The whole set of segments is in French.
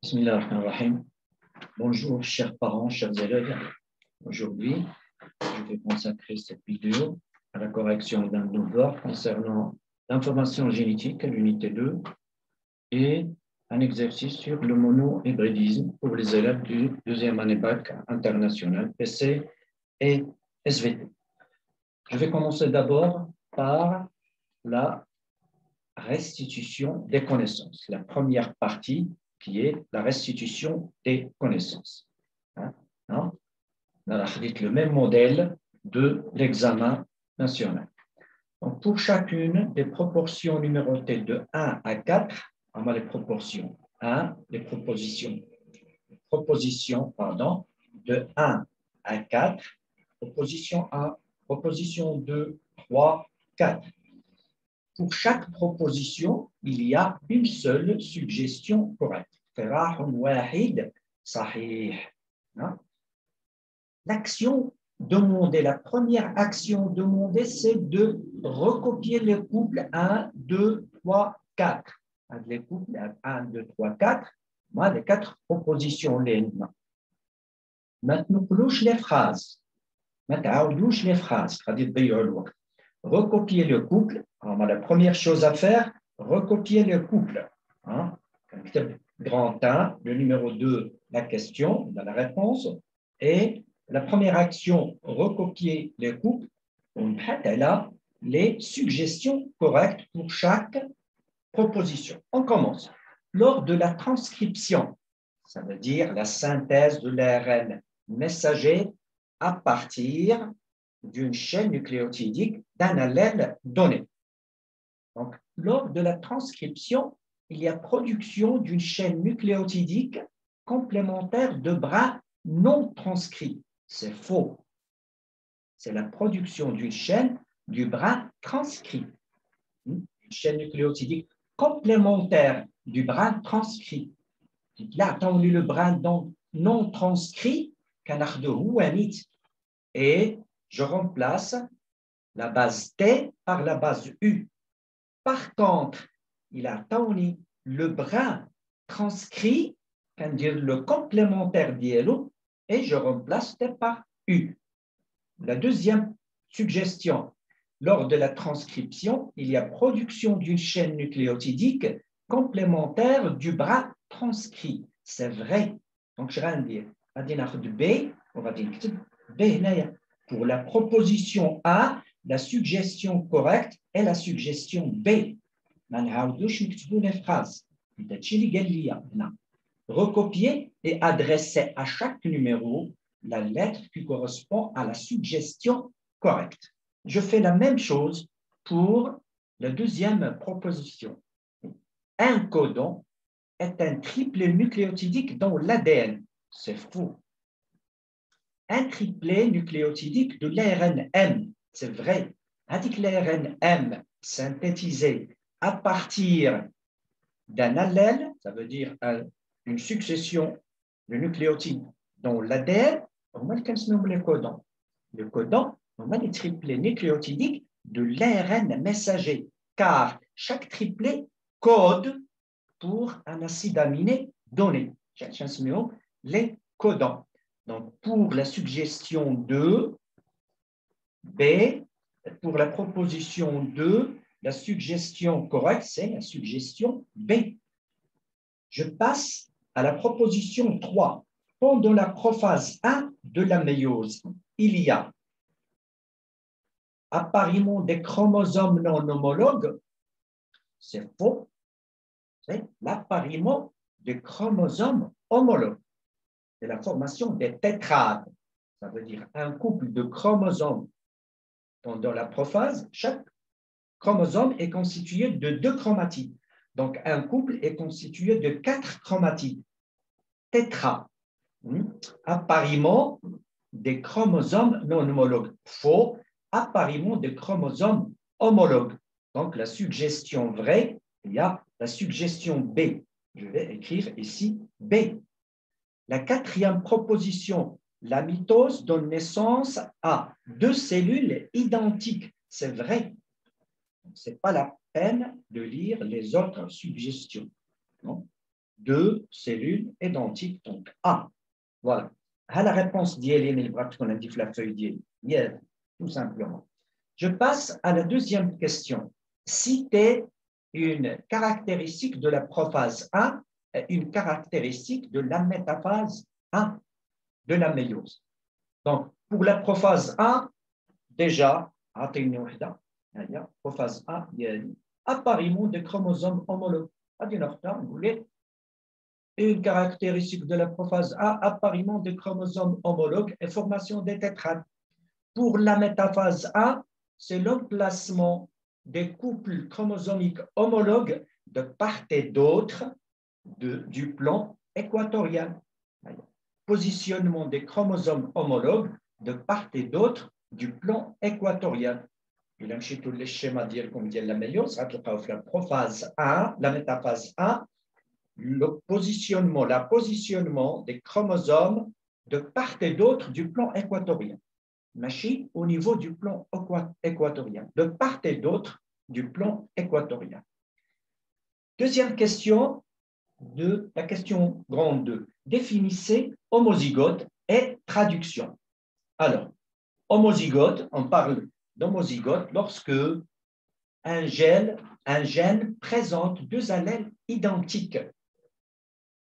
Bismillahirrahmanirrahim. Bonjour, chers parents, chers élèves. Aujourd'hui, je vais consacrer cette vidéo à la correction d'un devoir concernant l'information génétique à l'unité 2 et un exercice sur le monohybridisme pour les élèves du deuxième année bac international, PC et SVT. Je vais commencer d'abord par la restitution des connaissances, la première partie qui est la restitution des connaissances. On a le même modèle de l'examen national. Donc, pour chacune des proportions numérotées de 1 à 4, on a les proportions 1, les propositions de 1 à 4, proposition 1, proposition 2, 3, 4. Pour chaque proposition, il y a une seule suggestion correcte. L'action demandée, la première action demandée, c'est de recopier le couple 1, 2, 3, 4. Les couples 1, 2, 3, 4, moi, les 4 propositions. Maintenant, les phrases. Recopier le couple. Alors, la première chose à faire, recopier le couple. Grand 1, le numéro 2, la question, la réponse. Et la première action, recopier le couple. Elle a les suggestions correctes pour chaque proposition. On commence. Lors de la transcription, ça veut dire la synthèse de l'ARN messager à partir d'une chaîne nucléotidique d'un allèle donné. Donc, lors de la transcription, il y a production d'une chaîne nucléotidique complémentaire de bras non transcrits. C'est faux. C'est la production d'une chaîne du bras transcrit. Une chaîne nucléotidique complémentaire du bras transcrit. Là, on lit le bras non transcrit, et je remplace la base T par la base U. Par contre, il a tonni le bras transcrit, c'est-à-dire le complémentaire d'ILO, et je remplace T par U. La deuxième suggestion, lors de la transcription, il y a production d'une chaîne nucléotidique complémentaire du bras transcrit. C'est vrai. Donc, je vais dire, B, on va dire B. Pour la proposition A, la suggestion correcte est la suggestion B. Recopier et adresser à chaque numéro la lettre qui correspond à la suggestion correcte. Je fais la même chose pour la deuxième proposition. Un codon est un triplet nucléotidique dans l'ADN. C'est faux. Un triplet nucléotidique de l'ARN M. C'est vrai. L'ARN M synthétisé à partir d'un allèle, ça veut dire une succession de nucléotides dans l'ADN, on a le codon. Le codon, on a les triplets nucléotidiques de l'ARN messager, car chaque triplet code pour un acide aminé donné. Les codons. Donc, pour la suggestion 2, B, pour la proposition 2, la suggestion correcte, c'est la suggestion B. Je passe à la proposition 3. Pendant la prophase 1 de la méiose, il y a appariement des chromosomes non homologues. C'est faux. C'est l'appariement des chromosomes homologues. C'est la formation des tétrades. Ça veut dire un couple de chromosomes. Pendant la prophase, chaque chromosome est constitué de 2 chromatides. Donc, un couple est constitué de 4 chromatides. Tétra. Appariement des chromosomes non homologues. Faux. Appariement des chromosomes homologues. Donc, la suggestion vraie, il y a la suggestion B. Je vais écrire ici B. La quatrième proposition, la mitose donne naissance à 2 cellules identiques. C'est vrai. Ce n'est pas la peine de lire les autres suggestions. Non? deux cellules identiques, donc A. Voilà. La réponse d'Yéline, qu'on a dit la feuille d'Yéline, tout simplement. Je passe à la deuxième question. Citez une caractéristique de la prophase 1 et une caractéristique de la métaphase 1 de la méiose. Donc, pour la prophase 1, déjà, prophase 1, il y a appariement de chromosomes homologues. Une caractéristique de la prophase A, appariement de chromosomes homologues et formation des tétrades. Pour la métaphase A, c'est l'emplacement des couples chromosomiques homologues de part et d'autre du plan équatorial. Positionnement des chromosomes homologues de part et d'autre du plan équatorial. Il a tous les schémas comme dit la méiose, la prophase 1, la métaphase 1, la positionnement des chromosomes de part et d'autre du plan équatorien. Machi au niveau du plan équatorien, de part et d'autre du plan équatorien. Deuxième question, la question grande 2. Définissez homozygote et traduction. Alors, homozygote, on parle d'homozygote lorsque un gène présente deux allèles identiques.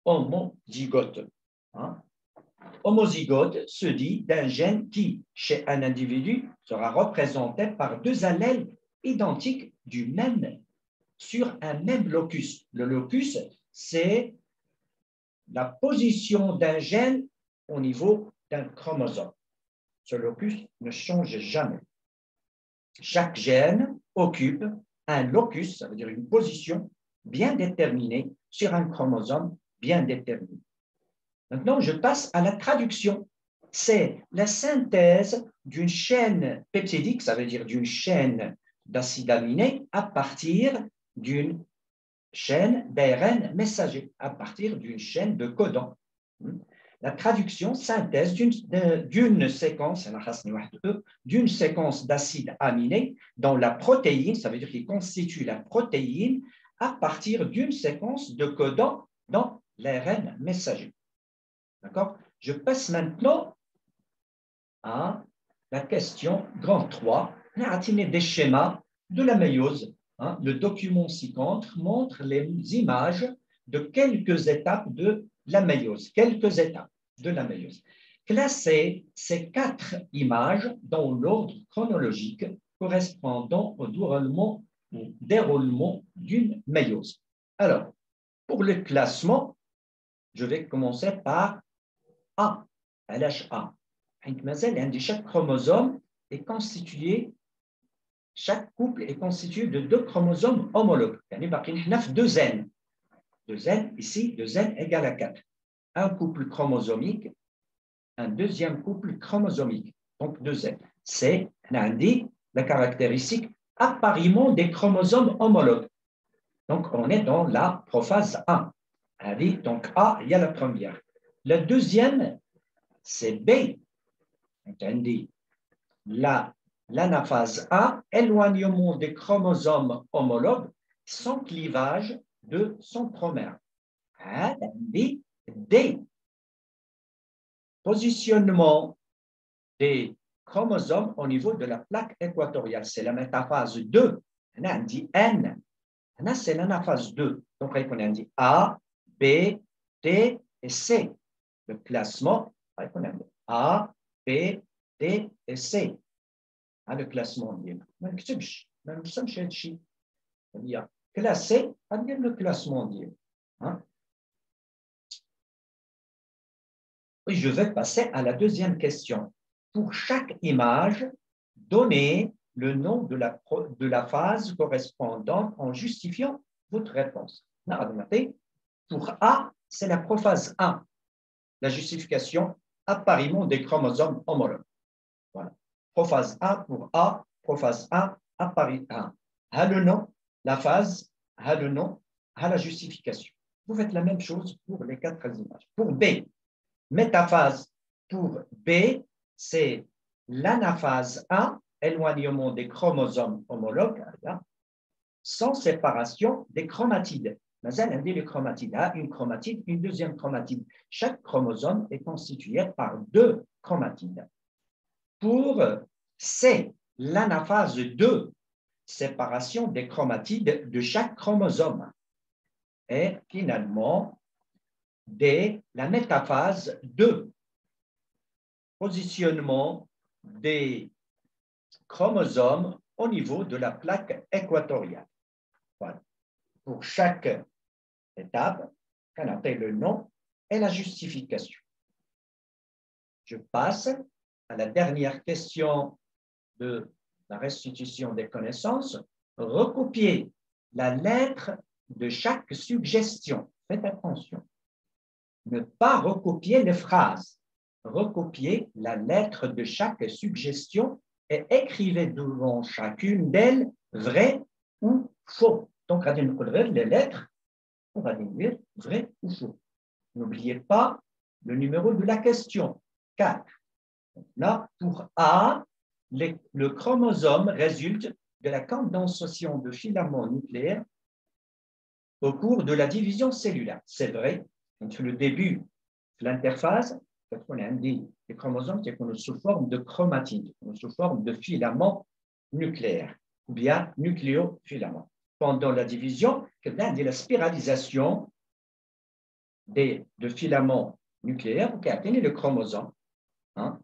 Homozygote. Homozygote se dit d'un gène qui, chez un individu, sera représenté par deux allèles identiques sur un même locus. Le locus, c'est la position d'un gène au niveau d'un chromosome. Ce locus ne change jamais. Chaque gène occupe un locus, ça veut dire une position bien déterminée sur un chromosome bien déterminé. Maintenant, je passe à la traduction. C'est la synthèse d'une chaîne peptidique, ça veut dire d'une chaîne d'acides aminés à partir d'une chaîne d'ARN messager, à partir d'une chaîne de codons. La traduction, synthèse d'une séquence d'acides aminés dans la protéine, ça veut dire qu'il constitue la protéine à partir d'une séquence de codons dans l'ARN messager. D'accord? Je passe maintenant à la question grande 3. Des schémas de la méiose. Le document ci-contre montre les images de quelques étapes de la méiose. Quelques étapes de la méiose. Classez ces 4 images dans l'ordre chronologique correspondant au déroulement d'une méiose. Alors, pour le classement, je vais commencer par A, LHA. Chaque chromosome est constitué, chaque couple est constitué de 2 chromosomes homologues. Il y a 2 N. 2 N, ici, 2 N égale à 4. Un couple chromosomique, un deuxième couple chromosomique, donc 2 N. C'est la caractéristique appariement des chromosomes homologues. Donc, on est dans la prophase 1. Donc, A, il y a la première. La deuxième, c'est B. L'anaphase A, éloignement des chromosomes homologues sans clivage de centromère. D. Positionnement des chromosomes au niveau de la plaque équatoriale. C'est la métaphase 2. On dit N. C'est l'anaphase 2. Donc, on dit A, B, D et C. Le classement, A, B, D et C. Le classement, classé, le classement. Oui, je vais passer à la deuxième question. Pour chaque image, donnez le nom de la phase correspondante en justifiant votre réponse. Pour A, c'est la prophase 1. La justification, appariement des chromosomes homologues. Voilà. Prophase 1 pour A, prophase 1, appariement 1. A le nom, la phase, a le nom, a la justification. Vous faites la même chose pour les 4 images. Pour B, métaphase pour B, c'est l'anaphase 1, éloignement des chromosomes homologues, sans séparation des chromatides. مازال عندي les chromatides. Une chromatide, une deuxième chromatide. Chaque chromosome est constitué par deux chromatides. Pour C, l'anaphase 2, séparation des chromatides de chaque chromosome. Et finalement, D, la métaphase 2, positionnement des chromosomes au niveau de la plaque équatoriale. Voilà. Pour chaque étape, qu'on appelle le nom et la justification. Je passe à la dernière question de la restitution des connaissances. Recopier la lettre de chaque suggestion. Faites attention. Ne pas recopier les phrases. Recopier la lettre de chaque suggestion et écrivez devant chacune d'elles vrai ou faux. Donc, on va dire les lettres, on va dire vrai ou faux. N'oubliez pas le numéro de la question, 4. Là, pour A, le chromosome résulte de la condensation de filaments nucléaires au cours de la division cellulaire. C'est vrai, entre le début de l'interphase, quand on a dit les chromosomes, c'est qu'on est sous forme de chromatide, sous forme de filaments nucléaires, ou bien nucléofilaments. Pendant la division, on a dit la spiralisation de filaments nucléaires qui atteignent le chromosome, hein,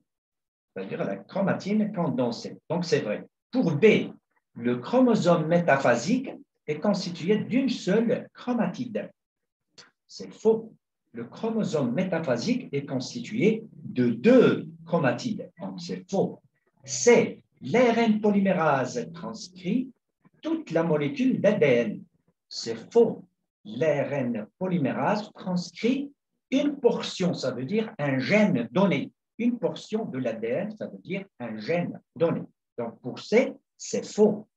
c'est-à-dire la chromatine condensée. Donc, c'est vrai. Pour B, le chromosome métaphasique est constitué d'une seule chromatide. C'est faux. Le chromosome métaphasique est constitué de deux chromatides. Donc, c'est faux. C, l'ARN polymérase transcrit toute la molécule d'ADN. C'est faux. L'ARN polymérase transcrit une portion, ça veut dire un gène donné. Une portion de l'ADN, ça veut dire un gène donné. Donc, pour C, c'est faux.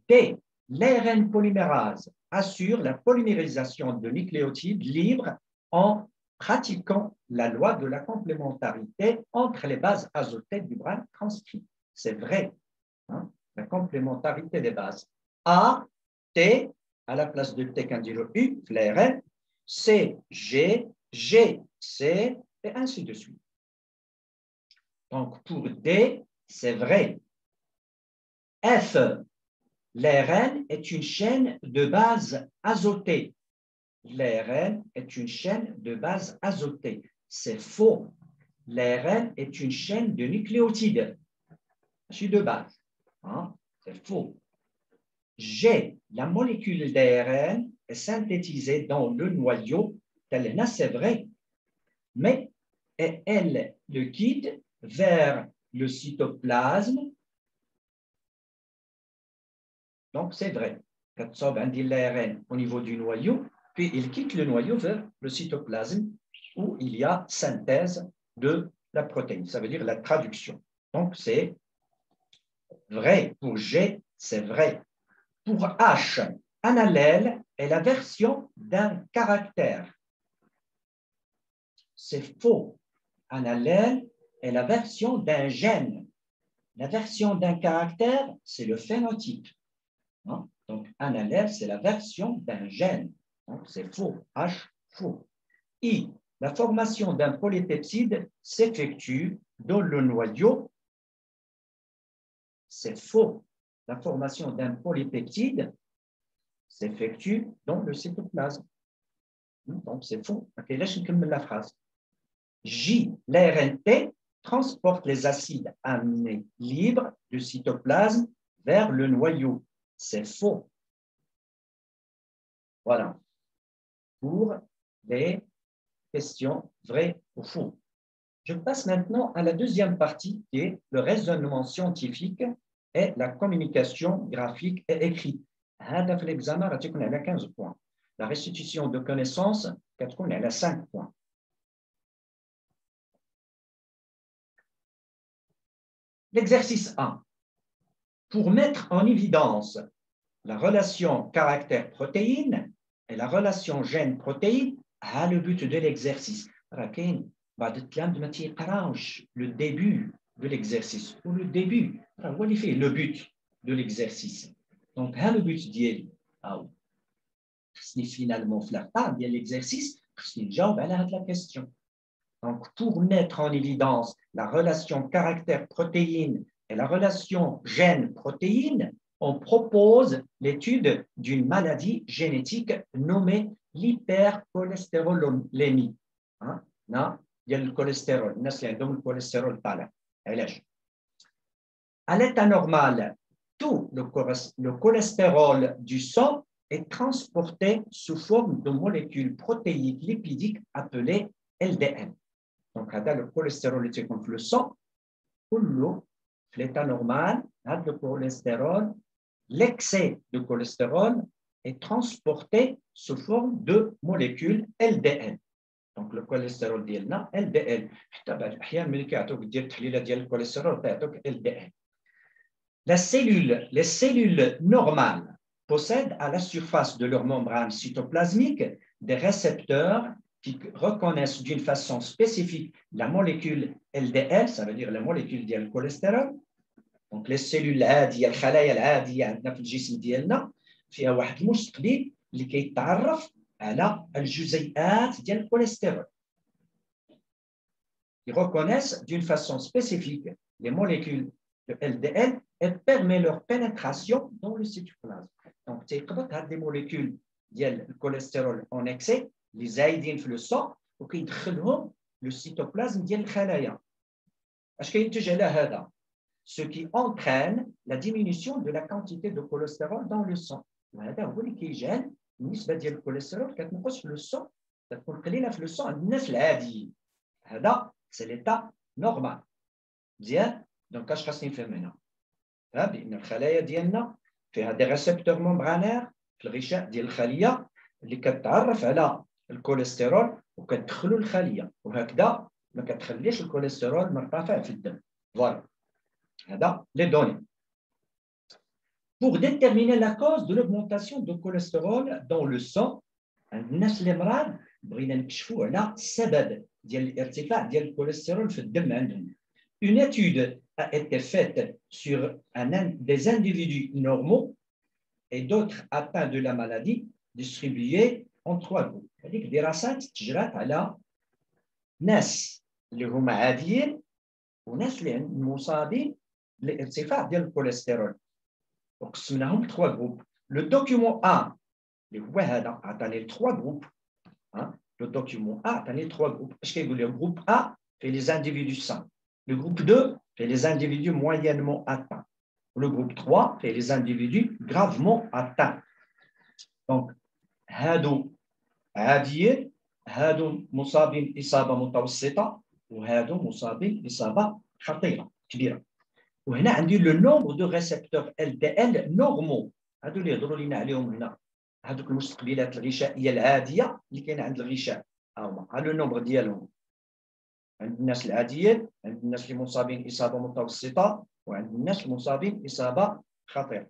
D, l'ARN polymérase assure la polymérisation de nucléotides libres en pratiquant la loi de la complémentarité entre les bases azotées du bras transcrit. C'est vrai, hein, la complémentarité des bases. A, T, à la place de T, quand dit le U, l'ARN, C, G, G, C, et ainsi de suite. Donc, pour D, c'est vrai. F, l'ARN est une chaîne de base azotée. L'ARN est une chaîne de base azotée. C'est faux. L'ARN est une chaîne de nucléotides. C'est de base. Hein? C'est faux. G, la molécule d'ARN est synthétisée dans le noyau d'ALN. C'est vrai. Mais elle le quitte vers le cytoplasme. Donc, c'est vrai. Quand on dit l'ARN au niveau du noyau, puis il quitte le noyau vers le cytoplasme où il y a synthèse de la protéine. Ça veut dire la traduction. Donc, c'est vrai. Pour G, c'est vrai. Pour H, un allèle est la version d'un caractère. C'est faux. Un allèle est la version d'un gène. La version d'un caractère, c'est le phénotype. Hein? Donc, un allèle, c'est la version d'un gène. Donc, c'est faux. H, faux. I, la formation d'un polypeptide s'effectue dans le noyau. C'est faux. La formation d'un polypeptide s'effectue dans le cytoplasme. Donc, c'est faux. Ok, là, je termine la phrase. J, l'ARNT transporte les acides aminés libres du cytoplasme vers le noyau. C'est faux. Voilà. Pour les questions vraies ou faux. Je passe maintenant à la deuxième partie qui est le raisonnement scientifique et la communication graphique et écrite. هذا l'examen on a 15 points. La restitution de connaissances, on a 5 points. L'exercice 1. Pour mettre en évidence la relation caractère-protéine et la relation gène-protéine, le but de l'exercice. Le début de l'exercice ou le début, le but de l'exercice. Donc, le but d'y finalement flirtant bien l'exercice, جاوب على هذه la question. Donc, pour mettre en évidence la relation caractère-protéine et la relation gène-protéine, on propose l'étude d'une maladie génétique nommée l'hypercholestérolémie. Hein? Non, il y a le cholestérol. Le cholestérol à l'état normal, tout le cholestérol du sang est transporté sous forme de molécules protéiques lipidiques appelées LDL. Donc, le cholestérol qui est le sang, l'état normal, le cholestérol, l'excès de cholestérol est transporté sous forme de molécules LDL. Donc, le cholestérol ديالنا LDL. حتى بعض الأحيان ملي كيعطوك دير التحليلة ديال الكوليسترول كيعطوك LDL. Les cellules normales possèdent à la surface de leur membrane cytoplasmique des récepteurs qui reconnaissent d'une façon spécifique la molécule LDL, ça veut dire la molécule du cholestérol. Donc, les cellules العادية الخلايا العادية عندنا في الجسم ديالنا فيها واحد المستقبل اللي كيتعرف على الجزيئات ديال الكوليسترول. Ils reconnaissent d'une façon spécifique les molécules de LDL et permet leur pénétration dans le cytoplasme. Donc, تيقدر هاد les molécules ديال الكوليسترول en excès اللي زايدين في الصو وكيدخلهم le cytoplasme ديال الخلايا. اش كينتج على هذا؟ Ce qui entraîne la diminution de la quantité de cholestérol dans le sang. وهذا هو اللي كيجعل النسبة ديال الكوليسترول كتنقص في الصو كتكون قليلة في الصو عند الناس العاديين. هذا سي ليتا نورمال. مزيان؟ دونك اش خاصني نفهم هنا؟ بأن الخلايا ديالنا فيها دي ريسبتور ممبرانير في الغشاء ديال الخلية اللي كتعرف على الكوليسترول وكتدخلو الخلية وهكذا ما كتخليش الكوليسترول مرتفع في الدم. فوالا هذا لي دوني. Pour déterminer la cause de l'augmentation de cholestérol dans le sang, الناس اللي مرض بغينا نكشفوا على السبب ديال الارتفاع ديال الكوليسترول في الدم عندهم. Une étude a été faite sur des individus normaux et d'autres atteints de la maladie distribués en 3 groupes. هذيك دراسات تجرات على ناس اللي هما عاديين وناس اللي عندهم مصابين بالارتفاع ديال الكوليسترول وقسمناهم 3 groupes. Le document A اللي هو هذا عطاني 3 groupes. Le document A عطاني 3 groupes. اش كيقول لي groupe A fait les individus sains. Le groupe 2 fait les individus moyennement atteints. Le groupe 3 fait les individus gravement atteints. Donc, هادو عاديين هادو مصابين إصابة متوسطة وهادو مصابين إصابة خطيرة كبيرة. وهنا عندي لو نومبر دو ريسبتور LDL نورمو هادو اللي يهضروا لينا عليهم هنا هادوك المستقبلات الغشائية العادية اللي كاينة عند الغشاء ها لو نومبر ديالهم عند الناس العاديين عند الناس اللي مصابين إصابة متوسطة وعند الناس المصابين إصابة خطيرة.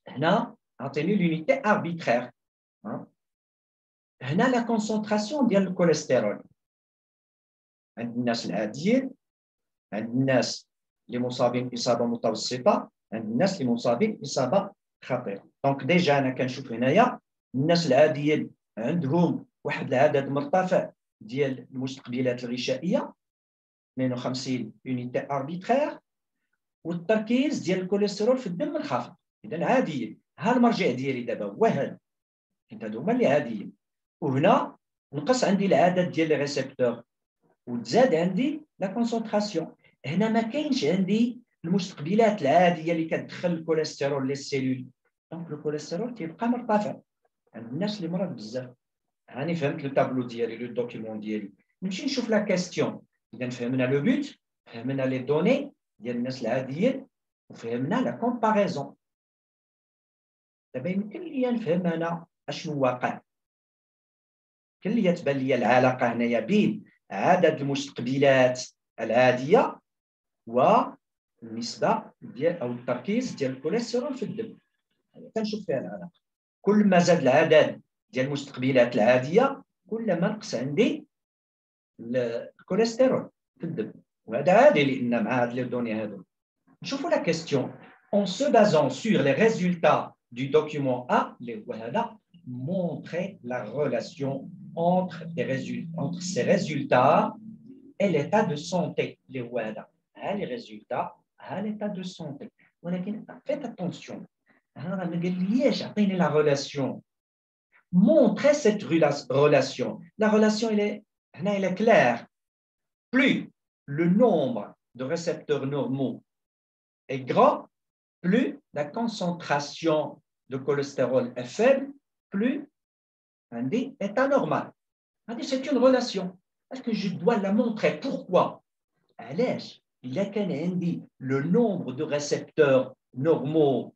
هنا عطيني لونيتي اربيترير. هنا لا كونسونطراسيون ديال الكوليسترول عند الناس العاديين عند الناس اللي مصابين إصابة متوسطة عند الناس اللي مصابين إصابة خطيرة. دونك ديجا أنا كنشوف هنايا الناس العاديين عندهم واحد العدد مرتفع ديال المستقبلات الغشائية 52 يونيتي اربيترير والتركيز ديال الكوليسترول في الدم منخفض. إذا عاديين. ها المرجع ديالي دابا هو هذا حيت هادو هما اللي عاديين. وهنا نقص عندي العدد ديال لي ريسبتور وتزاد عندي لا كونسونطراسيون. هنا ما كاينش عندي المستقبلات العاديه اللي كتدخل الكوليسترول لي سيلول. دونك الكوليسترول كيبقى مرتفع عند الناس اللي مرض بزاف. هاني فهمت لو تابلو ديالي لو دوكيمون ديالي. نمشي نشوف لا كاستيون. اذا فهمنا لو بوت فهمنا لي دوني ديال الناس العاديين وفهمنا لا كومباريزون. دابا يمكن ليا نفهم انا اشنو واقع. يمكن ليا تبان ليا العلاقه هنايا بين عدد المستقبلات العاديه والنسبه ديال او التركيز ديال الكوليسترول في الدم. كنشوف فيها العلاقه. كل ما زاد العدد ديال المستقبلات العاديه كل ما نقص عندي الكوليسترول في الدم وهذا عادي لان مع هاد لي دوني هادو. نشوفوا لا كيستيون en se basant sur les résultats du document A اللي هو هذا montrer la relation entre ces résultats et l'état de santé. Les résultats, l'état de santé. Faites attention. La relation. Montrez cette relation. La relation, elle est claire. Plus le nombre de récepteurs normaux est grand, plus la concentration de cholestérol est faible, plus est anormal. C'est une relation. Est-ce que je dois la montrer? Pourquoi? Il a le nombre de récepteurs normaux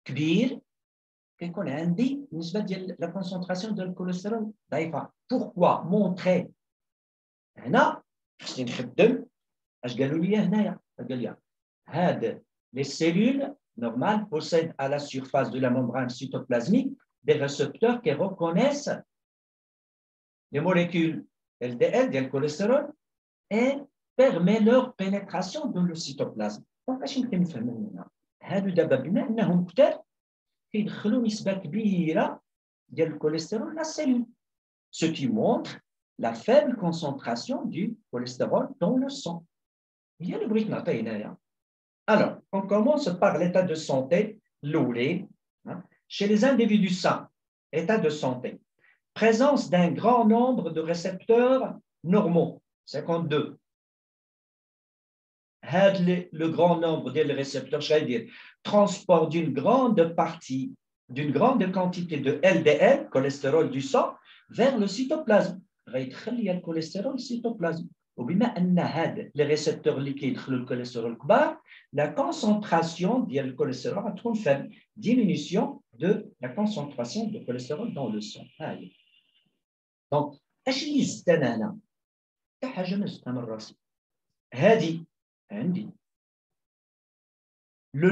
كبير كيكون عندي نسبة ديال la concentration de cholestérol ضعيفة. Pourquoi? Montrer. هنا خصني نخدم اش قالوا لي هنايا قال لي هاد les cellules normales possèdent à la surface de la membrane cytoplasmique des récepteurs qui reconnaissent les molécules LDL, ديال الكوليسترول, et permet leur pénétration dans le cytoplasme. Donc, اش يمكن نفهموا هنا؟ هادو دابا بما انهم كثار كيدخلوا نسبة كبيرة ديال الكوليسترول لا cellule, ce qui montre la faible concentration du cholestérol dans le sang. هي اللي بغيت نعطي هنايا. Alors, on commence par l'état de santé, l'oulé, chez les individus sains, état de santé. Présence d'un grand nombre de récepteurs normaux, 52. Le grand nombre de récepteurs, c'est-à-dire transport d'une grande partie, d'une grande quantité de LDL, cholestérol du sang, vers le cytoplasme. Le cholestérol cytoplasme. وبما أن هاد les récepteurs liquides le cholestérol كبار, la concentration du cholestérol va être faible, diminution de la concentration de cholestérol dans le sang. Donc, اش اللي زدت انا هنا؟ حتى حاجه ما زدتها من راسي. هذه عندي le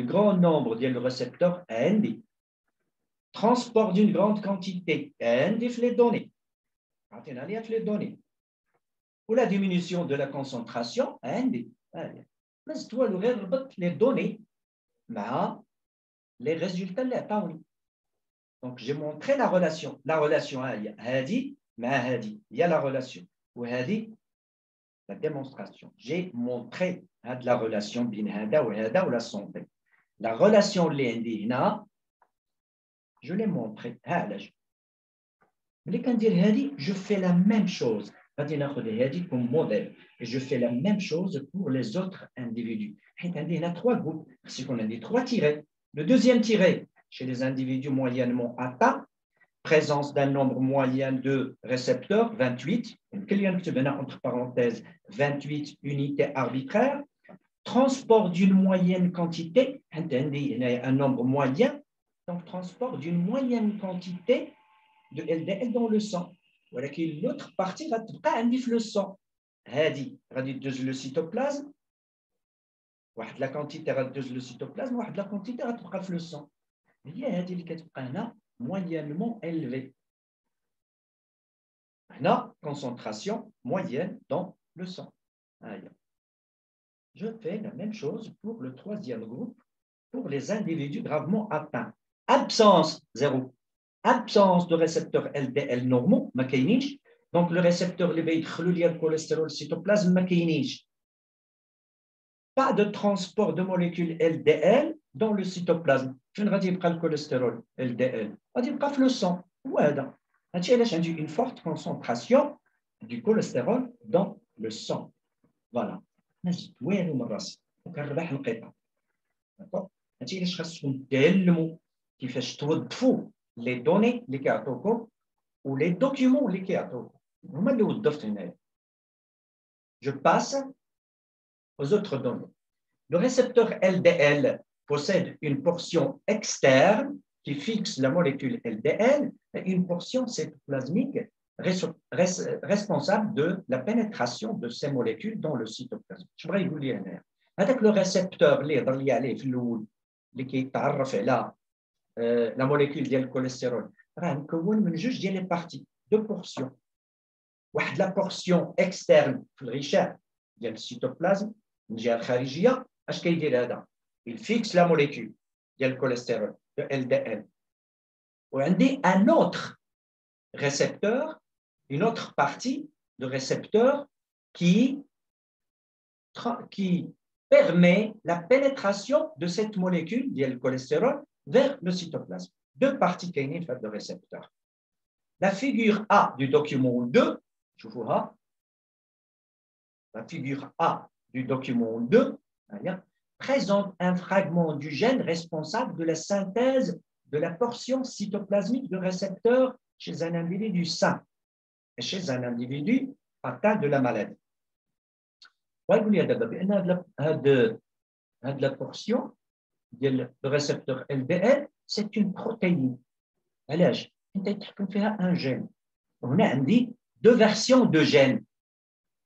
grand nombre de récepteurs عندي transport d'une grande quantité عندي في les données. عطينا ليها في les données. Ou la diminution de la concentration عندي. بس توالو غير ربط les données مع les résultats اللي عطاوني. Donc, j'ai montré la relation. La relation, هذه مع هذه. Il y a la relation. وهذه la démonstration. J'ai montré la relation بين هذا وهذا ou la santé. La relation اللي عندي هنا, je l'ai montré. ملي كندير هذه, je fais la même chose. غادي ناخذ هذه comme modèle. Et je fais la même chose pour les autres individus. حيت عندي هنا 3 groupes. خص يكون عندي 3 tirets. Le deuxième tiret, chez les individus moyennement atteints, présence d'un nombre moyen de récepteurs, 28, entre parenthèses, 28 unités arbitraires, transport d'une moyenne quantité, un nombre moyen, donc transport d'une moyenne quantité de LDL dans le sang. Voilà que l'autre partie va être le sang. Le cytoplasme, la quantité de le cytoplasme, la quantité de le sang. Il y a des cas moyennement élevés. Maintenant, concentration moyenne dans le sang. Je fais la même chose pour le troisième groupe, pour les individus gravement atteints. Absence, 0. Absence de récepteurs LDL normaux, ma كاينينش. Donc le récepteur اللي بيدخلوا لي الكوليسترول cytoplasme ما كاينينش. Pas de transport de molécules LDL dans le cytoplasme. فين غادي يبقى الكوليسترول LDL؟ غادي يبقى في le sang. وهذا. هادشي علاش عندي une forte concentration du cholestérol dans le sang. Voilà. ما زدت والو من راسي وكنربح القطع. داكوغ. هادشي علاش خاصكم تعلموا كيفاش توظفوا لي دوني اللي كيعطوكم ولي دوكيومون اللي كيعطوكم. هما اللي وظفت هنايا. Je passe aux autres données. Le récepteur LDL possède une portion externe qui fixe la molécule LDL et une portion cytoplasmique responsable de la pénétration de ces molécules dans le cytoplasme. Je voudrais vous dire, avec le récepteur اللي هضر لي عليه في الأول اللي كيتعرف على la molécule ديال الكوليسترول راه مكون من جوج ديال لي بارتي دو بورسيون. واحد لا بورسيون اكسترن في الغشاء ديال السيتوبلازم من الجهه الخارجيه. اش كيدير هذا؟ Il fixe la molécule. le cholestérol, le LDL. On a un autre récepteur, une autre partie de récepteur qui permet la pénétration de cette molécule, le cholestérol, vers le cytoplasme. Deux parties qui sont de récepteurs. La figure A du document 2, je vous vois, la figure A du document 2 présente un fragment du gène responsable de la synthèse de la portion cytoplasmique de récepteur chez un individu sain et chez un individu atteint de la maladie. La portion du récepteur LDL, c'est une protéine. علاش انت يتحكم فيها un gène. هنا عندي deux versions de gènes.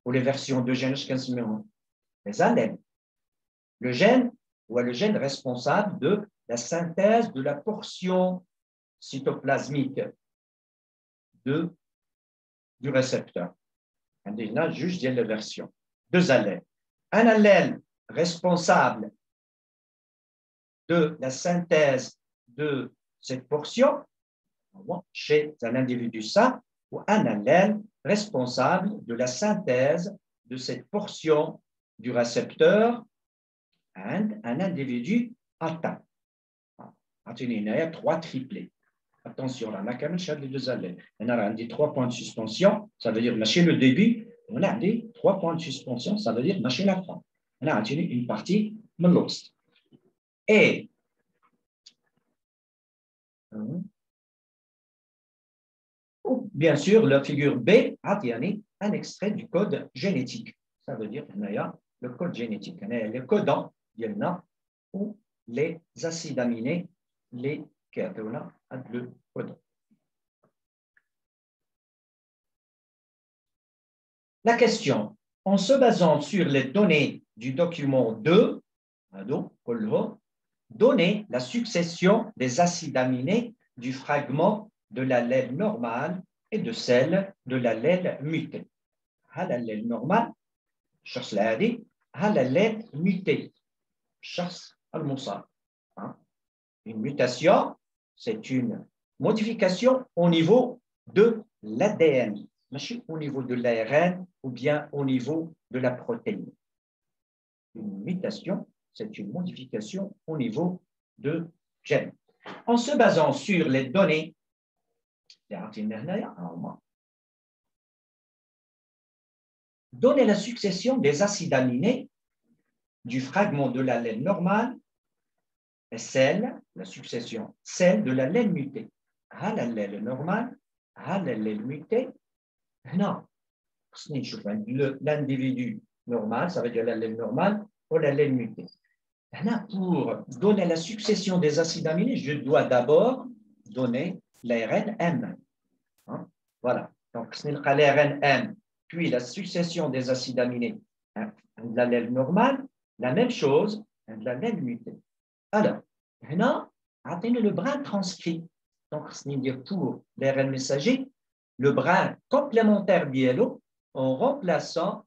Ou les versions de gènes, je كنسميهم les allèles. Le gène ou le gène responsable de la synthèse de la portion cytoplasmique du récepteur. On a juste les versions. Deux allèles. Un allèle responsable de la synthèse de cette portion chez un individu sain ou un allèle responsable de la synthèse de cette portion du récepteur un individu atteint. Il y a trois triplés. Attention, là, on a les deux allèles. On a des 3 points de suspension, ça veut dire chez le début. On a des 3 points de suspension, ça veut dire chez la fin. On a une partie meloste. Et bien sûr, la figure B a un extrait du code génétique. Ça veut dire qu'il y a le code génétique. Il y a le codant, ou les acides aminés, les codons. La question, en se basant sur les données du document 2, donner la succession des acides aminés du fragment de l'allèle normale et de celle de l'allèle muté. L'allèle normal, الشخص العادي، l'allèle muté، الشخص المصاب. Une mutation, c'est une modification au niveau de l'ADN, au niveau de l'ARN ou bien au niveau de la protéine. Une mutation, c'est une modification au niveau de gène. En se basant sur les données, donner la succession des acides aminés du fragment de l'allèle normale et la succession, celle de l'allèle muté. L'allèle normal, l'allèle muté. Non, l'individu normal, ça veut dire l'allèle normal ou l'allèle muté. Pour donner la succession des acides aminés, je dois d'abord donner l'ARN M. Voilà. Donc, l'ARN M, puis la succession des acides aminés de l'allèle normal, la même chose de l'allèle muté. Alors, maintenant, atteignez le brin transcrit. Donc, c'est-à-dire pour l'ARN messager, le brin complémentaire biélo en remplaçant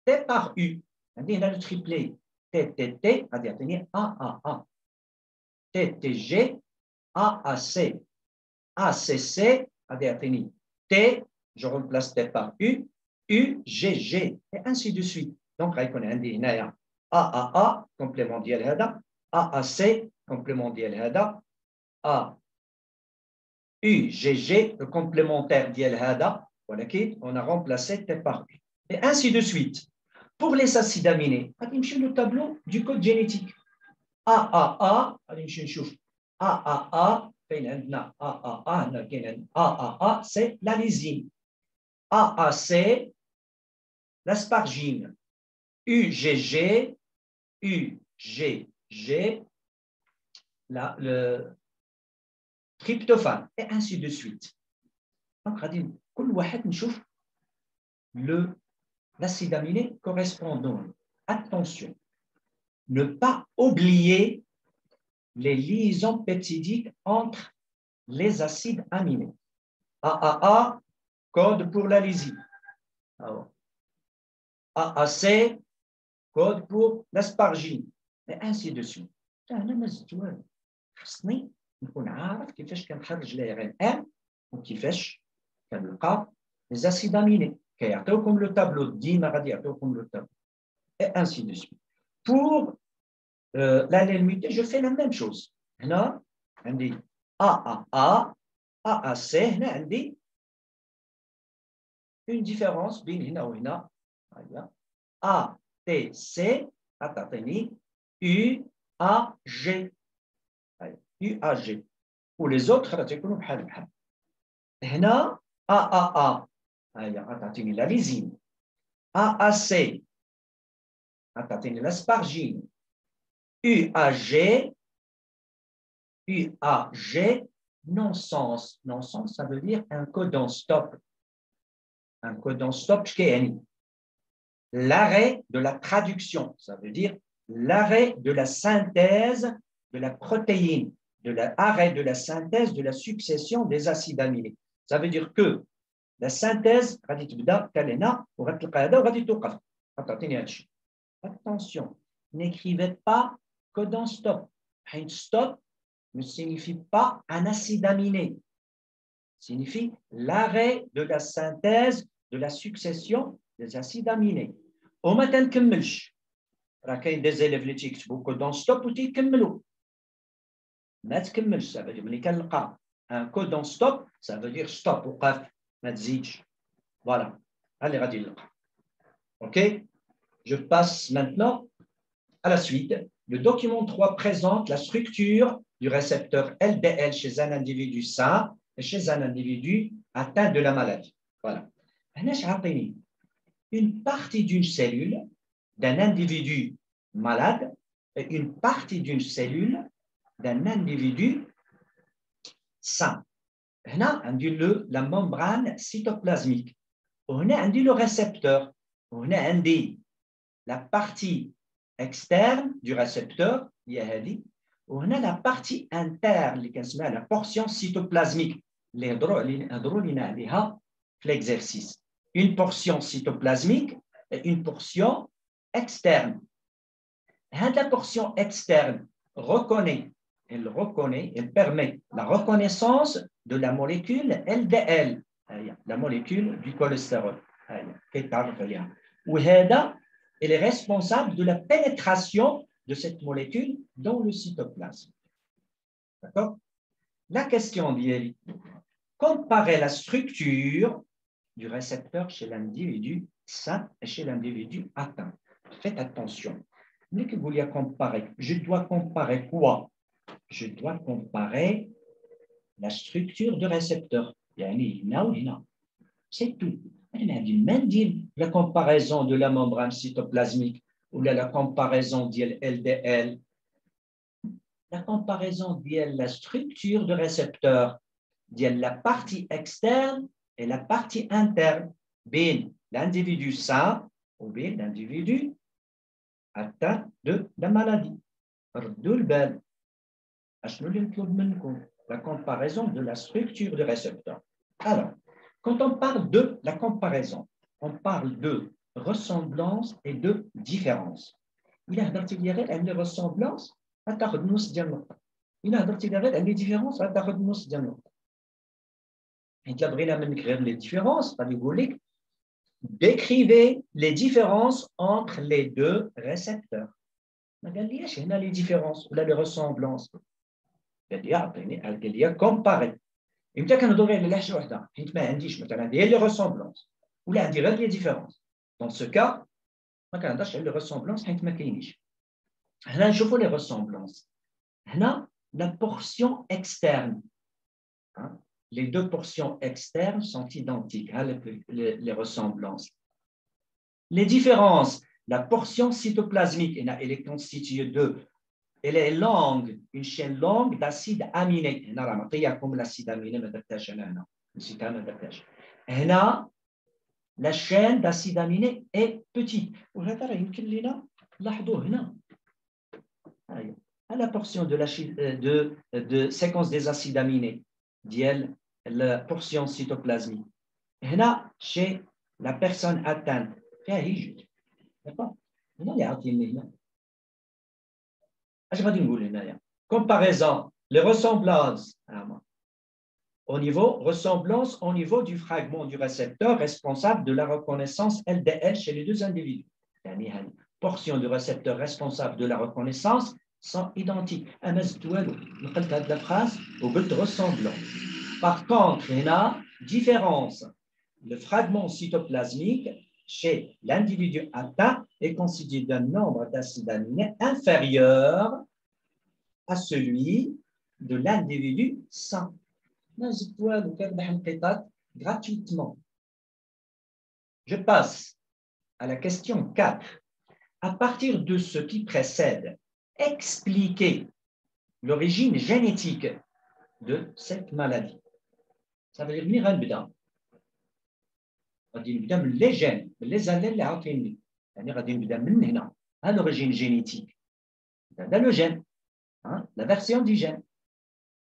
T par U. On a le triplé TTT, on va AAA. TTG, AAC. ACC, on va T, je remplace T par U, UGG, et ainsi de suite. Donc, on a AAA, complément ديال هذا, AAC, complément ديال هذا, UGG, le complémentaire ديال هذا, on a remplacé T par U. Et ainsi de suite. Pour les acides aminés, on va le tableau du code génétique. AAA, AAA, AAA, c'est la lysine. AAC, l'aspargine. UGG, UGG, le tryptophane, et ainsi de suite. Donc, l'acide aminé correspondant. Attention, ne pas oublier les liaisons peptidiques entre les acides aminés. AAA, code pour la lysine. AAC, code pour l'aspargine. Et ainsi de suite. خصني نكون عارف كيفاش كنخرج لي ار ان ام وكيفاش كنلقى لي زاسيد اميني. كيعطيوكم لو تابلو ديما غادي يعطيوكم لو تابلو et ainsi de suite. Pour la linéarité, je fais la même chose. هنا عندي AAA, AAC, هنا عندي une différence بين هنا وهنا. ATC تعطيني UAG. UAG. ولي زوتر غادي يكونوا بحال بحال. هنا AAA تعطيني لا ليزين. AAC تعطيني l'aspargine. UAG, non-sens. Non-sens, ça veut dire un codon stop. Un codon stop, l'arrêt de la traduction. Ça veut dire l'arrêt de la synthèse de la protéine, l'arrêt de la synthèse de la succession des acides aminés. Ça veut dire que la synthèse, attention, n'écrivez pas codon stop. Un stop ne signifie pas un acide aminé. Signifie l'arrêt de la synthèse de la succession des acides aminés. Au matin, كملش. راه كاين des élèves اللي تيكتبوا codon stop وتيكملوا. ما تكملش. Ça veut dire ملي كنلقى un codon stop, ça veut dire stop وقف ما تزيدش. Voilà. Allez غادي نلقى. OK? Je passe maintenant à la suite. Le document 3 présente la structure du récepteur LDL chez un individu sain et chez un individu atteint de la maladie. Voilà. Une partie d'une cellule d'un individu malade et une partie d'une cellule d'un individu sain. Là, on dit la membrane cytoplasmique. On a le récepteur. On a la partie externe du récepteur, on a la partie interne, la portion cytoplasmique, l'exercice. Une portion cytoplasmique et une portion externe. La portion externe elle permet la reconnaissance de la molécule LDL, la molécule du cholestérol. Elle est responsable de la pénétration de cette molécule dans le cytoplasme. D'accord? La question dit, comparer la structure du récepteur chez l'individu sain et chez l'individu atteint. Faites attention. Mais que vous voulez comparer, je dois comparer quoi? Je dois comparer la structure du récepteur. C'est tout. Même la comparaison de la membrane cytoplasmique ou la comparaison de LDL, la comparaison de la structure de récepteur, de la partie externe et la partie interne, bien l'individu sain ou bien l'individu atteint de la maladie. La comparaison de la structure de récepteur. Alors, quand on parle de la comparaison, on parle de ressemblance et de différence. Il a des ressemblances, il a des différences, les différences, décrivez les différences entre les deux récepteurs. Les différences ou les ressemblances. Comparer. إمتى كندور على حاجة واحدة حيت ما عنديش مثلا ديال لي ريسومبلونس ولا عندي غير لي ديفيرونس دون سو كا ما كنهضرش على لي ريسومبلونس حيت ما كاينينش. هنا نشوفوا لي ريسومبلونس. هنا لا بورسيون اكسترن les deux portions externes sont identiques les ressemblances. Les différences, la portion cytoplasmique elle est constituée de elle est longue, une chaîne longue d'acide aminé. L'acide aminé, la chaîne d'acide aminé est petite. La portion de séquence des acides aminés, la portion cytoplasmique. Chez la personne atteinte, d'accord? اش غادي نقول هنايا comparaison Les ressemblances ressemblance au niveau du fragment du récepteur responsable de la reconnaissance LDL chez les deux individus. يعني portion du récepteur responsable de la reconnaissance sont identiques. أنا زدت والو نقلت هذه la phrase وقلت ressemblant. Par contre, il y a différence. Le fragment cytoplasmique chez l'individu atteint est constitué d'un nombre d'acides aminés inférieur à celui de l'individu sain. Gratuitement. Je passe à la question 4. À partir de ce qui précède, expliquez l'origine génétique de cette maladie. Ça veut dire نبدا غادي نبدا من لي جين من لي زالين اللي عاطيني يعني غادي نبدا من هنا ها l'origine génétique هذا لو جين la version du gène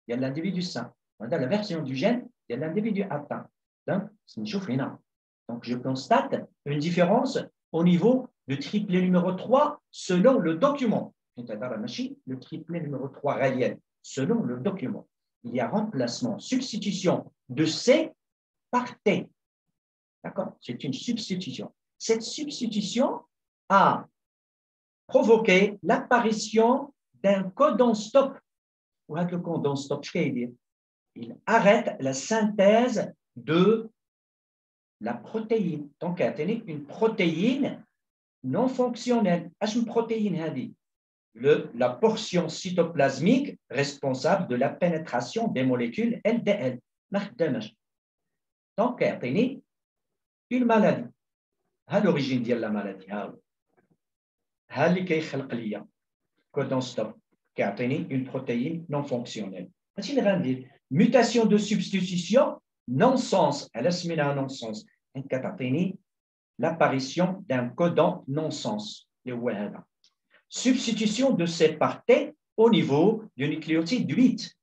ديال l'individu sain هذا la version du gène ديال l'individu atteint donc نشوف هنا donc je constate une différence au niveau du triplet numéro 3 selon le document le triplet numéro 3 réel selon le document il y a remplacement substitution de C par T. D'accord? C'est une substitution. Cette substitution a provoqué l'apparition d'un codon stop. Le codon stop, il arrête la synthèse de la protéine. Donc, il y a une protéine non fonctionnelle. Une protéine, la portion cytoplasmique responsable de la pénétration des molécules LDL. Donc, il y a une maladie. À l'origine de la maladie, codon stop, qui a une protéine non fonctionnelle. Mutation de substitution, non-sens. Elle a un non-sens. L'apparition d'un codon non-sens. Substitution de ces parties au niveau du nucléotide 8.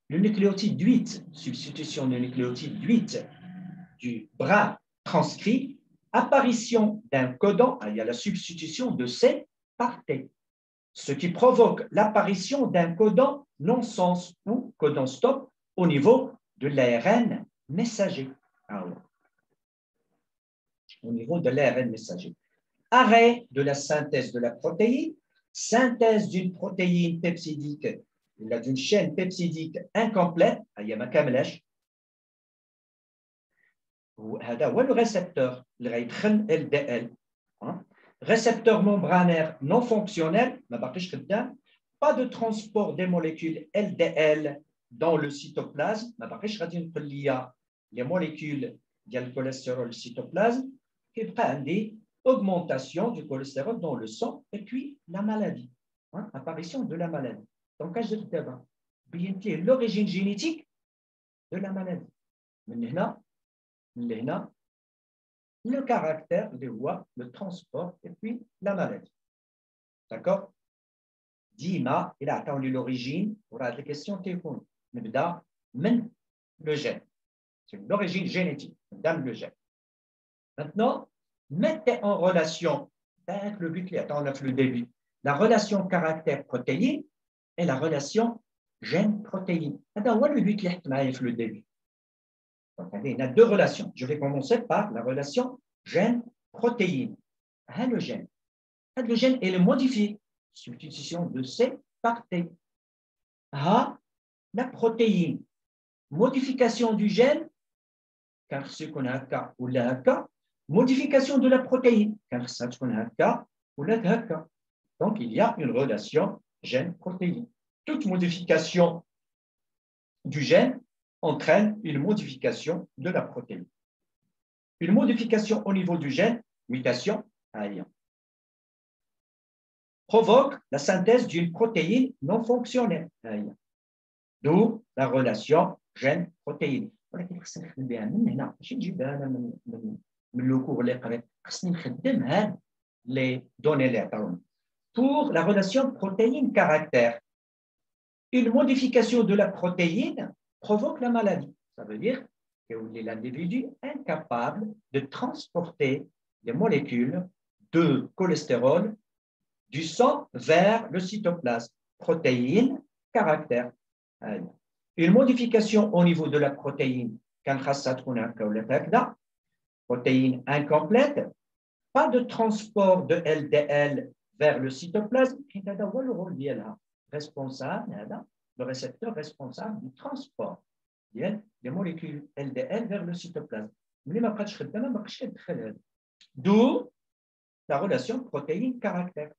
Le nucléotide 8, substitution du nucléotide 8 du bras transcrit, apparition d'un codon, il y a la substitution de C par T, ce qui provoque l'apparition d'un codon non-sens ou codon stop au niveau de l'ARN messager. Au niveau de l'ARN messager. Arrêt de la synthèse de la protéine, synthèse d'une protéine peptidique, d'une chaîne peptidique incomplète, il y a ma كاملاش. هذا هو le récepteur اللي غيدخل LDL. Récepteur membranaire non fonctionnel, ما باقيش خدام, pas de transport des molécules LDL dans le cytoplasme, ما باقيش غادي نقول لي les molécules ديال الكوليسترول cytoplasme, كيبقى عندي augmentation du cholestérol dans le sang et puis la maladie, apparition de la maladie. Donc, l'origine génétique de la maladie. Le caractère, les voies, le transport et puis la maladie. D'accord? Dima, il a attendu l'origine pour la question téléphone. Le gène. C'est l'origine génétique. Le gène. Maintenant, mettez en relation, avec le but, on a fait le début, la relation caractère-protéine et la relation gène-protéine. C'est le but qui est le début. Donc, il y a deux relations. Je vais commencer par la relation gène-protéine. Le gène. Le gène est modifié. Substitution de C par T. La protéine. Modification du gène, car ce qu'on a K ou la K. Modification de la protéine, car ça qu'on a K ou la K. Donc, il y a une relation gène-protéine. Toute modification du gène entraîne une modification de la protéine. Une modification au niveau du gène, mutation, provoque la synthèse d'une protéine non fonctionnelle. D'où la relation gène-protéine. Les données pour la relation protéine-caractère. Une modification de la protéine provoque la maladie. Ça veut dire que l'individu est incapable de transporter les molécules de cholestérol du sang vers le cytoplasme. Protéine, caractère. Une modification au niveau de la protéine, protéine incomplète, pas de transport de LDL vers le cytoplasme, le récepteur responsable du transport des molécules LDL vers le cytoplasme. D'où la relation protéine-caractère.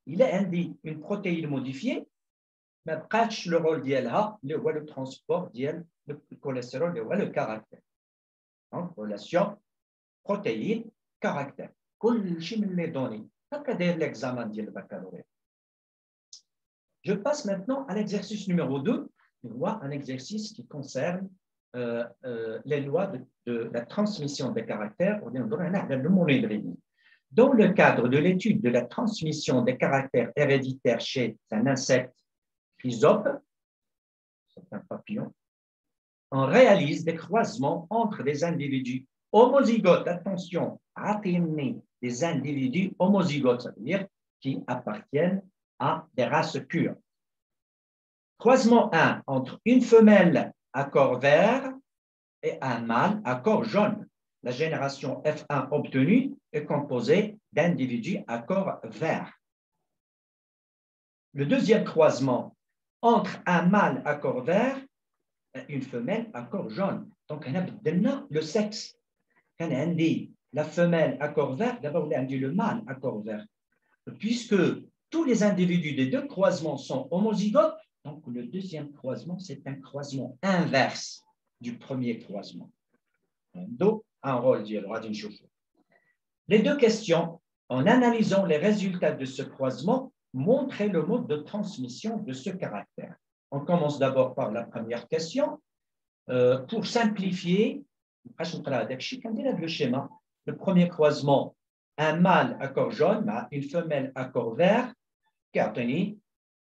Il est indiqué une protéine modifiée, mais le rôle d'ILA, le transport d'IL, le cholestérol, le caractère. Donc, relation protéine-caractère. Tout ce les données. L'examen du baccalauréat. Je passe maintenant à l'exercice numéro 2. On voit un exercice qui concerne les lois de la transmission des caractères. Dans le cadre de l'étude de la transmission des caractères héréditaires chez un insecte chrysope, c'est un papillon, on réalise des croisements entre des individus homozygotes. Attention, des individus homozygotes, ça veut dire qui appartiennent à des races pures. Croisement 1 entre une femelle à corps vert et un mâle à corps jaune. La génération F1 obtenue est composée d'individus à corps vert. Le deuxième croisement entre un mâle à corps vert et une femelle à corps jaune. Donc, on a le sexe. Quand on dit la femelle à corps vert, d'abord on dit le mâle à corps vert. Puisque tous les individus des deux croisements sont homozygotes, donc le deuxième croisement, c'est un croisement inverse du premier croisement. Donc, un rôle du droit d'une chauffeur. Les deux questions, en analysant les résultats de ce croisement, montrent le mode de transmission de ce caractère. On commence d'abord par la première question. Pour simplifier, le schéma, le premier croisement, un mâle à corps jaune, une femelle à corps vert, qui a tenu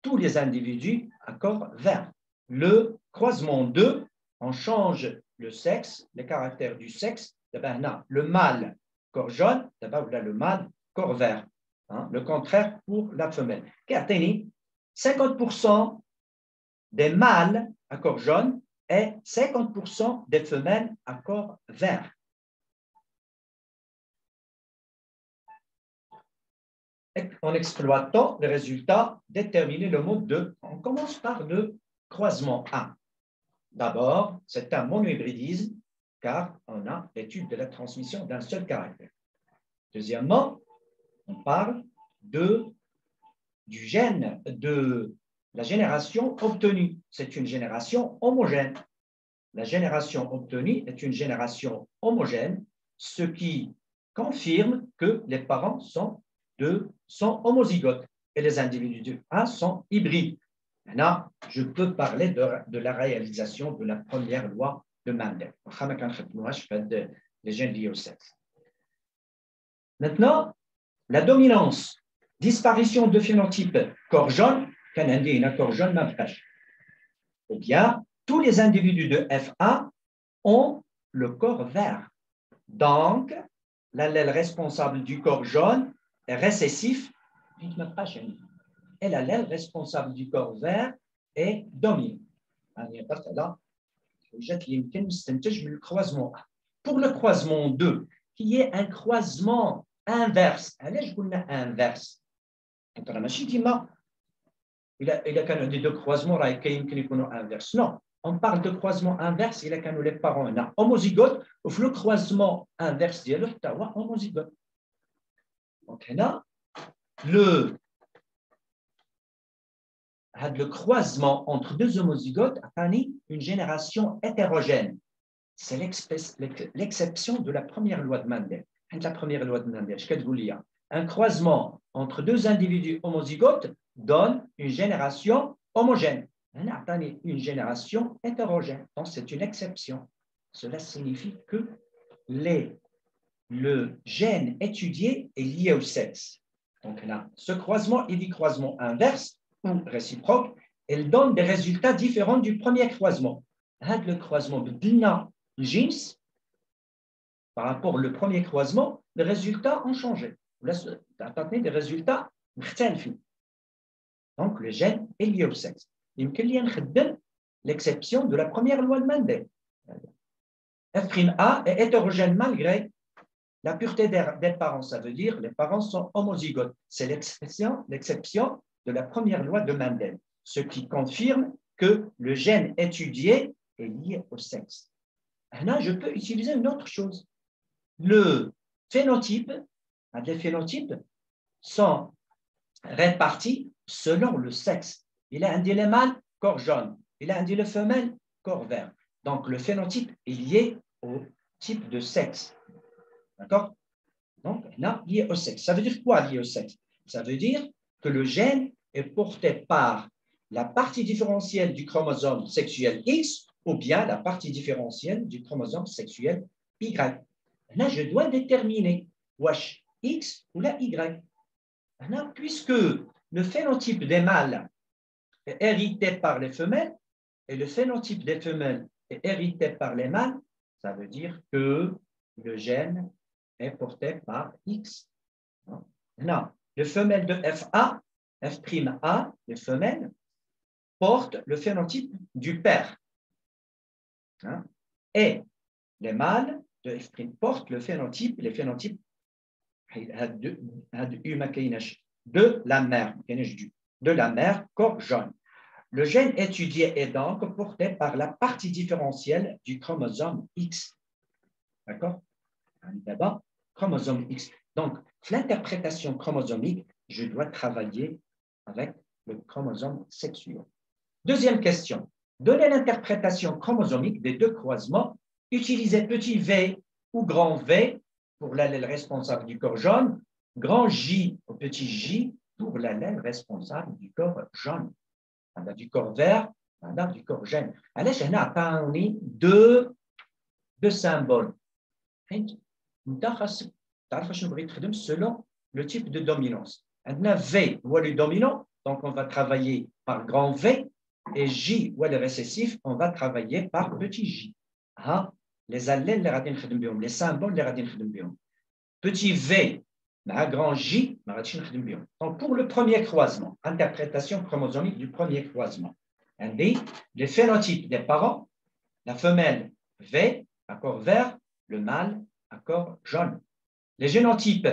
tous les individus à corps vert. Le croisement 2, on change le sexe, les caractères du sexe. Le mâle corps jaune, le mâle corps vert. Le contraire pour la femelle. Qui a tenu 50% des mâles à corps jaune et 50% des femelles à corps vert. En exploitant les résultats, déterminer le mode 2. On commence par le croisement 1. D'abord, c'est un monohybridisme car on a l'étude de la transmission d'un seul caractère. Deuxièmement, on parle du gène de la génération obtenue. C'est une génération homogène. La génération obtenue est une génération homogène, ce qui confirme que les parents sont homozygotes et les individus 1 sont hybrides. Maintenant, je peux parler de la réalisation de la première loi de Mendel. Les gènes liés au sexe. Maintenant, la dominance, disparition de phénotype corps jaune, corps jaune, ou bien tous les individus de F1 ont le corps vert. Donc, l'allèle responsable du corps jaune est récessif, et l'allèle responsable du corps vert est dominant. Pour le croisement 2, qui est un croisement inverse. Allez, je inverse. Il y a des deux croisements qui sont inverses. Non, on parle de croisement inverse, il y a les parents homozygotes, ou le croisement inverse, il y a homozygote. Donc, là, le croisement entre deux homozygotes a une génération hétérogène. C'est l'exception de la première loi de Mendel. La première loi de Mendel, je vais vous lire. Un croisement entre deux individus homozygotes donne une génération homogène. Une génération hétérogène. Donc, c'est une exception. Cela signifie que le gène étudié est lié au sexe. Donc, là, ce croisement, il dit croisement inverse ou réciproque, il donne des résultats différents du premier croisement. Le croisement de Dina Jeans, par rapport au premier croisement, les résultats ont changé. des résultats مختلفين. Donc, le gène est lié au sexe. يمكن لي نخدم l'exception de la première loi de Mendel. F'(A) est hétérogène malgré la pureté des parents. Ça veut dire que les parents sont homozygotes. C'est l'exception de la première loi de Mendel, ce qui confirme que le gène étudié est lié au sexe. Là, je peux utiliser une autre chose. Le phénotype, les phénotypes sont répartis selon le sexe. Il a un dit le mâle, corps jaune. Il a un dit le femelle, corps vert. Donc, le phénotype est lié au type de sexe. D'accord? Donc, là, lié au sexe. Ça veut dire quoi, lié au sexe? Ça veut dire que le gène est porté par la partie différentielle du chromosome sexuel X ou bien la partie différentielle du chromosome sexuel Y. Là, je dois déterminer wesh, X ou la Y. Là, puisque le phénotype des mâles est hérité par les femelles et le phénotype des femelles est hérité par les mâles, ça veut dire que le gène est porté par X. Non, le femelle de FA, F'A, les femelles, portent le phénotype du père. Et les mâles de F' portent les phénotypes de la mère, corps jaune. Le gène étudié est donc porté par la partie différentielle du chromosome X. D'accord? D'abord, chromosome X. Donc, l'interprétation chromosomique, je dois travailler avec le chromosome sexuel. Deuxième question. Donner l'interprétation chromosomique des deux croisements, utilisez petit v ou grand V pour l'allèle responsable du corps jaune, grand J ou petit j pour l'allèle responsable du corps jaune. Du corps vert, du corps jaune. Alors, on a parlé deux symboles. Selon le type de dominance. On V ou le dominant, donc on va travailler par grand V, et J ou le récessif, on va travailler par petit j. Les allèles, les symboles, les petit V, grand J, donc pour le premier croisement, interprétation chromosomique du premier croisement. On dit les phénotypes des parents, la femelle V, à corps vert, le mâle à corps jaune. Les génotypes,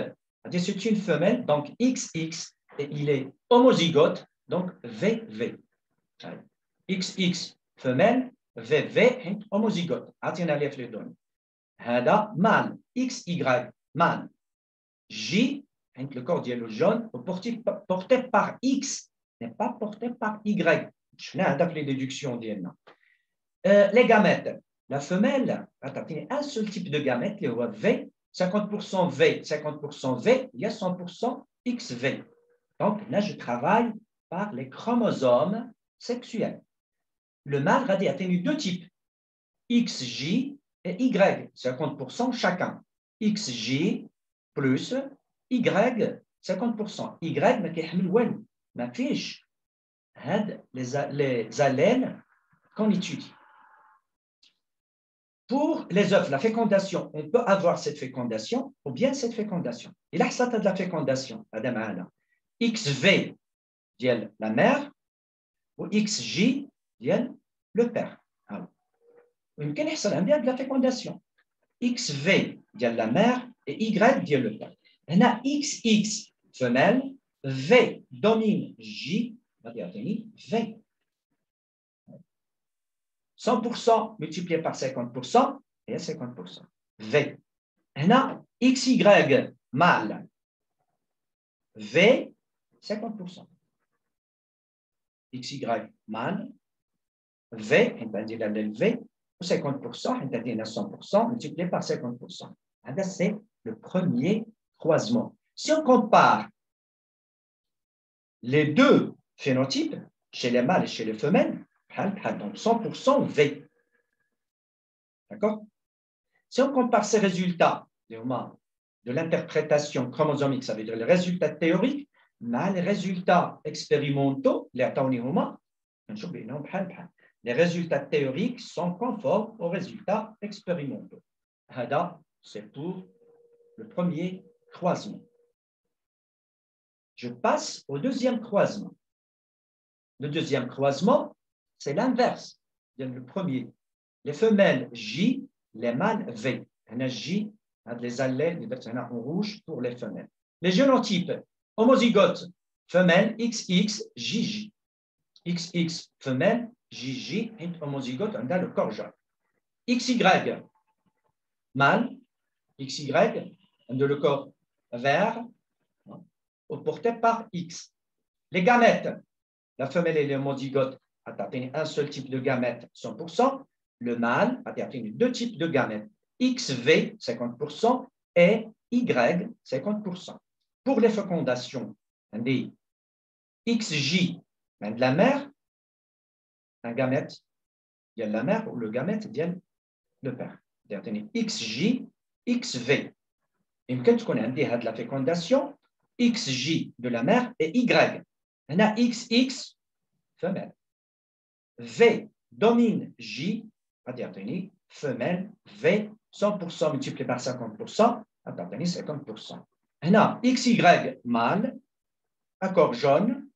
c'est une femelle, donc XX, et il est homozygote, donc VV. XX, femelle, VV, homozygote. هذا mâle, XY, mâle. J, le corps jaune, porté par X, n'est pas porté par Y. Je vais les déductions. Les gamètes. La femelle a un seul type de gamète, le V, 50% V, 50% V, il y a 100% XV. Donc là, je travaille par les chromosomes sexuels. Le mâle a tenu deux types, XJ et Y, 50% chacun. XJ plus Y, 50%. Y, mais qui est ma fiche, les allèles qu'on étudie. Pour les œufs, la fécondation, on peut avoir cette fécondation ou bien cette fécondation. Il a de la fécondation, XV, la mère, ou XJ, le père. Il y a de la fécondation. XV, la mère, et Y, le père. On a XX, femelle, V domine J, V. 100% multiplié par 50%, et 50%. V. On a XY, mâle. V, 50%. XY, mâle. V, on va dire l'allèle V, 50%, on va dire 100%, multiplié par 50%. C'est le premier croisement. Si on compare les deux phénotypes, chez les mâles et chez les femelles, donc 100% V. D'accord? Si on compare ces résultats de l'interprétation chromosomique, ça veut dire les résultats théoriques, mais les résultats expérimentaux, les résultats théoriques sont conformes aux résultats expérimentaux. C'est pour le premier croisement. je passe au deuxième croisement. Le deuxième croisement, c'est l'inverse. Le premier, les femelles J, les mâles V. On a J, les allées, les en rouge pour les femelles. Les génotypes, homozygote, femelle XX, JJ. XX, femelle, JJ, et homozygote, on a le corps jaune. XY, mâle, XY, on a le corps vert, porté par X. Les gamètes, la femelle et l'homozygote atteignent un seul type de gamète, 100%. Le mâle atteignent deux types de gamètes, XV, 50%, et Y, 50%. Pour les fécondations, on dit XJ, de la mère, un gamète, il y a la mère ou le gamète, il y a le père. XJ, XV. Et quand on a de la fécondation, XJ de la mère et Y. On a XX, femelle. V domine J, appartenir femelle, V, 100% multiplié par 50%, appartenir 50%. On a XY mâle, accord jaune,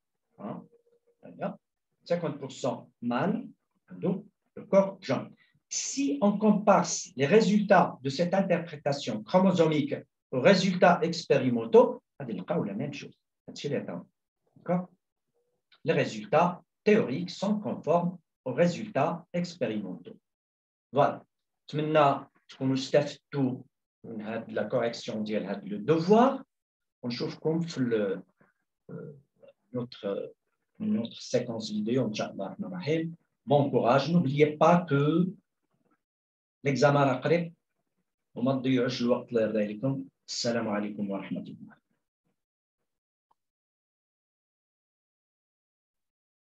50% mâle, donc le corps jaune. Si on compare les résultats de cette interprétation chromosomique aux résultats expérimentaux, on a la même chose. Les résultats théoriques sont conformes aux résultats expérimentaux. Voilà. Maintenant, on استفدتوا من la correction ديال le devoir. ونشوفكم في notre séquence vidéo. Bon courage. N'oubliez pas que l'examen est قريب وما تضيعوش الوقت الله يرضي عليكم. السلام عليكم ورحمة الله.